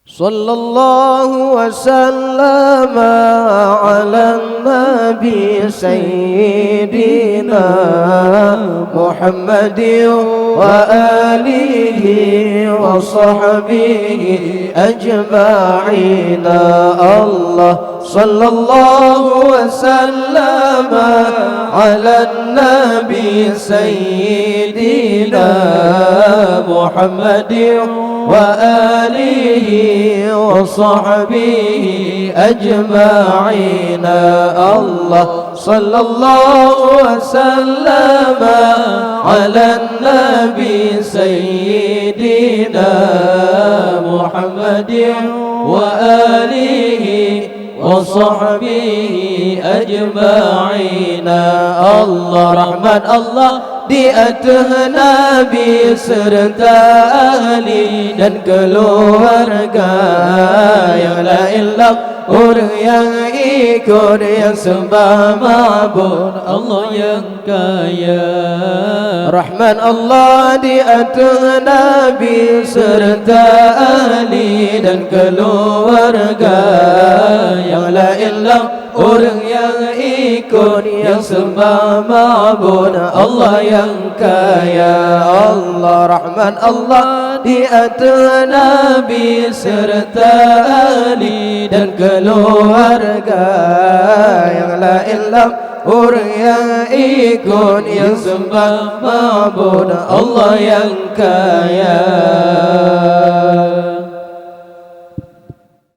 Sallallahu wasallam ala nabi sayyidina Muhammadin wa alihi wa sahbihi ajma'ina. Allah sallallahu wasallam ala nabi sayyidina Muhammadin wa alihi wa sahbihi ajma'ina. Allah sallallahu wasallam ala nabi sayyidina Muhammadin wa alihi wa sahbihi ajma'ina. Allah Rahman Allah di atas Nabi serta ahli dan keluarga yang la ilah orang yang ikut yang sembah ma'bud Allah yang kaya. Rahman Allah di atas Nabi serta ahli dan keluarga yang la ilah orang yang ikut yang sembah ma'bud Allah yang kaya. Allah Rahman Allah di atas Nabi serta ahli dan keluarga yang la ilah orang yang ikut yang sembah ma'bud Allah yang kaya.